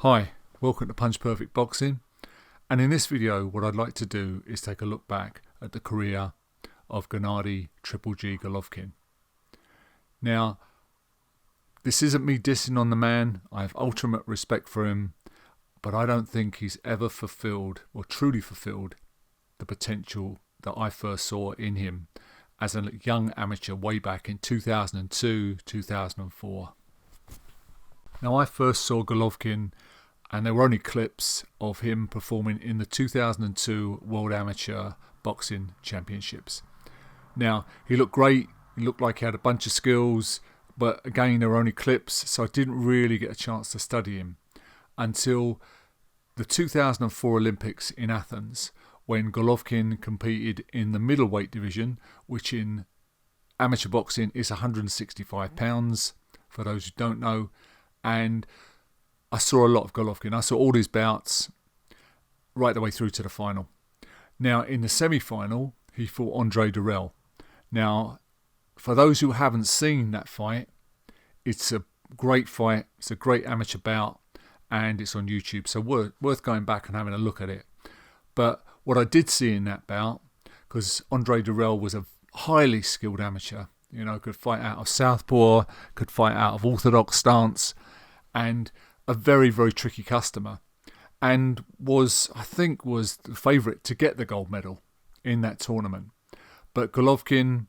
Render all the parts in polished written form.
Hi, welcome to Punch Perfect Boxing, and in this video what I'd like to do is take a look back at the career of Gennady Triple G Golovkin. Now, this isn't me dissing on the man. I have ultimate respect for him, but I don't think he's ever fulfilled or truly fulfilled the potential that I first saw in him as a young amateur way back in 2002, 2004. Now, I first saw Golovkin, and there were only clips of him performing in the 2002 World Amateur Boxing Championships. Now, he looked great. He looked like he had a bunch of skills, but again, there were only clips, so I didn't really get a chance to study him until the 2004 Olympics in Athens, when Golovkin competed in the middleweight division, which in amateur boxing is 165 pounds, for those who don't know. And I saw a lot of Golovkin. I saw all his bouts right the way through to the final. Now, in the semi-final, he fought Andre Durrell. Now, for those who haven't seen that fight, it's a great fight. It's a great amateur bout, and it's on YouTube, so worth going back and having a look at it. But what I did see in that bout, because Andre Durrell was a highly skilled amateur, could fight out of southpaw, could fight out of orthodox stance, and a very, very tricky customer, and I think was the favourite to get the gold medal in that tournament. But Golovkin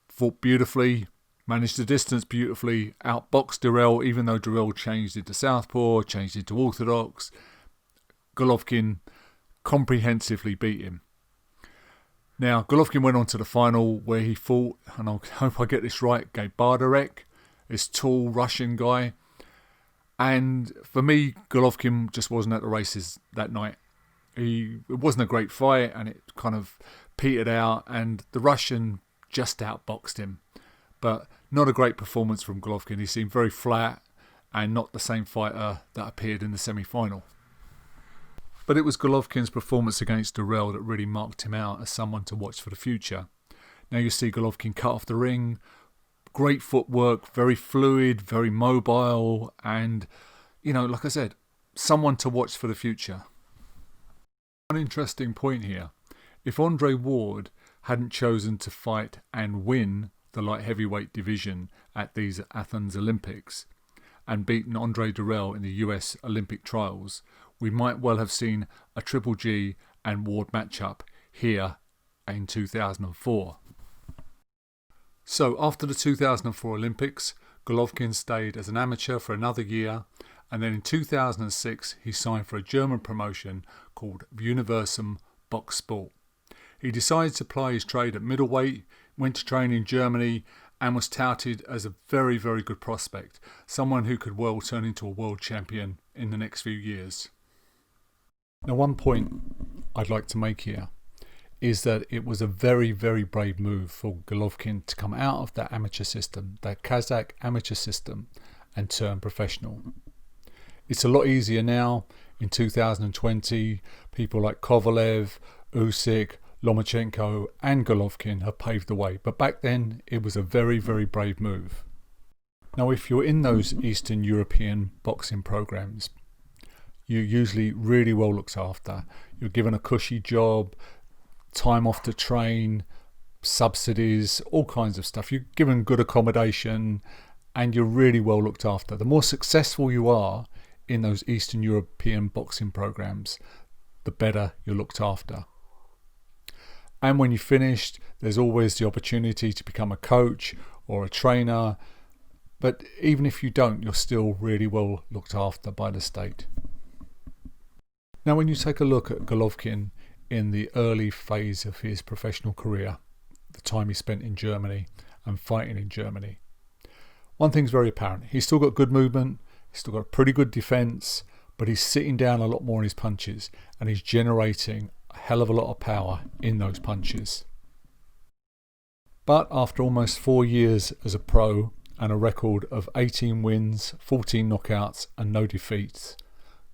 fought beautifully, managed the distance beautifully, outboxed Durrell, even though Durrell changed into southpaw, changed into orthodox. Golovkin comprehensively beat him. Now, Golovkin went on to the final, where he fought, and I hope I get this right, Gabardarek, this tall Russian guy. And for me, Golovkin just wasn't at the races that night. It wasn't a great fight, and it kind of petered out, and the Russian just outboxed him. But not a great performance from Golovkin. He seemed very flat and not the same fighter that appeared in the semi-final. But it was Golovkin's performance against Durrell that really marked him out as someone to watch for the future. Now you see Golovkin cut off the ring. Great footwork, very fluid, very mobile, and, like I said, someone to watch for the future. One interesting point here. If Andre Ward hadn't chosen to fight and win the light heavyweight division at these Athens Olympics and beaten Andre Durrell in the US Olympic trials, we might well have seen a Triple G and Ward matchup here in 2004. So after the 2004 Olympics, Golovkin stayed as an amateur for another year, and then in 2006 he signed for a German promotion called Universum Box Sport. He decided to ply his trade at middleweight, went to train in Germany, and was touted as a very, very good prospect, someone who could well turn into a world champion in the next few years. Now, one point I'd like to make here is that it was a very, very brave move for Golovkin to come out of that amateur system, that Kazakh amateur system, and turn professional. It's a lot easier now. In 2020, people like Kovalev, Usyk, Lomachenko and Golovkin have paved the way. But back then, it was a very, very brave move. Now, if you're in those Eastern European boxing programs, you're usually really well looked after. You're given a cushy job, time off to train, subsidies, all kinds of stuff. You're given good accommodation, and you're really well looked after. The more successful you are in those Eastern European boxing programs, the better you're looked after. And when you're finished, there's always the opportunity to become a coach or a trainer. But even if you don't, you're still really well looked after by the state. Now, when you take a look at Golovkin in the early phase of his professional career, the time he spent in Germany and fighting in Germany, one thing's very apparent. He's still got good movement, he's still got a pretty good defence, but he's sitting down a lot more in his punches, and he's generating a hell of a lot of power in those punches. But after almost 4 years as a pro and a record of 18 wins, 14 knockouts and no defeats,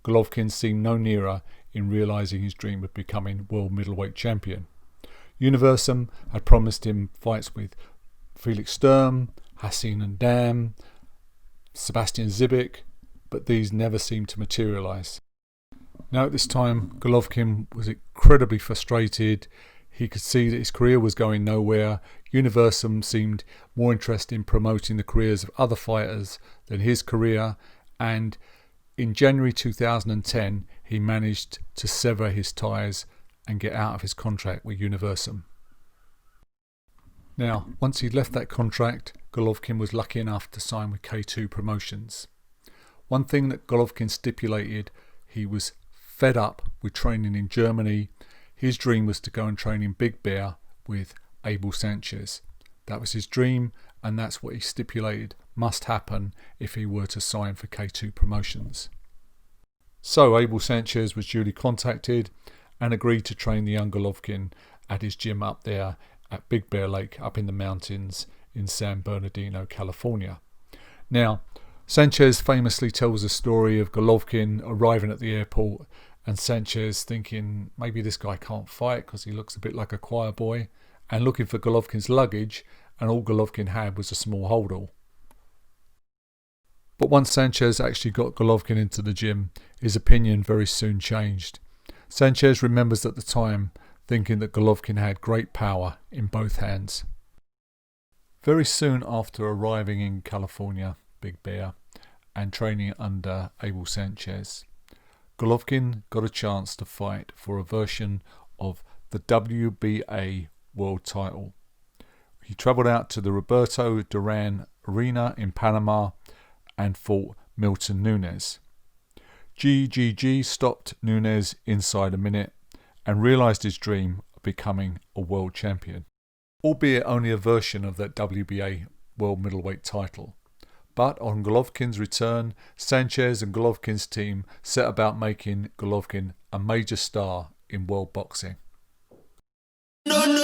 Golovkin seemed no nearer in realising his dream of becoming world middleweight champion. Universum had promised him fights with Felix Sturm, Hassan and Dam, Sebastian Zibic, but these never seemed to materialise. Now at this time, Golovkin was incredibly frustrated. He could see that his career was going nowhere. Universum seemed more interested in promoting the careers of other fighters than his career, and in January 2010 he managed to sever his ties and get out of his contract with Universum. Now, once he'd left that contract, Golovkin was lucky enough to sign with K2 Promotions. One thing that Golovkin stipulated, he was fed up with training in Germany. His dream was to go and train in Big Bear with Abel Sanchez. That was his dream, and that's what he stipulated must happen if he were to sign for K2 Promotions. So Abel Sanchez was duly contacted and agreed to train the young Golovkin at his gym up there at Big Bear Lake up in the mountains in San Bernardino, California. Now, Sanchez famously tells a story of Golovkin arriving at the airport and Sanchez thinking maybe this guy can't fight because he looks a bit like a choir boy, and looking for Golovkin's luggage, and all Golovkin had was a small holdall. But once Sanchez actually got Golovkin into the gym, his opinion very soon changed. Sanchez remembers at the time thinking that Golovkin had great power in both hands. Very soon after arriving in California, Big Bear, and training under Abel Sanchez, Golovkin got a chance to fight for a version of the WBA world title. He travelled out to the Roberto Duran Arena in Panama and fought Milton Nunes. GGG stopped Nunes inside a minute and realised his dream of becoming a world champion, albeit only a version of that WBA world middleweight title. But on Golovkin's return, Sanchez and Golovkin's team set about making Golovkin a major star in world boxing. No.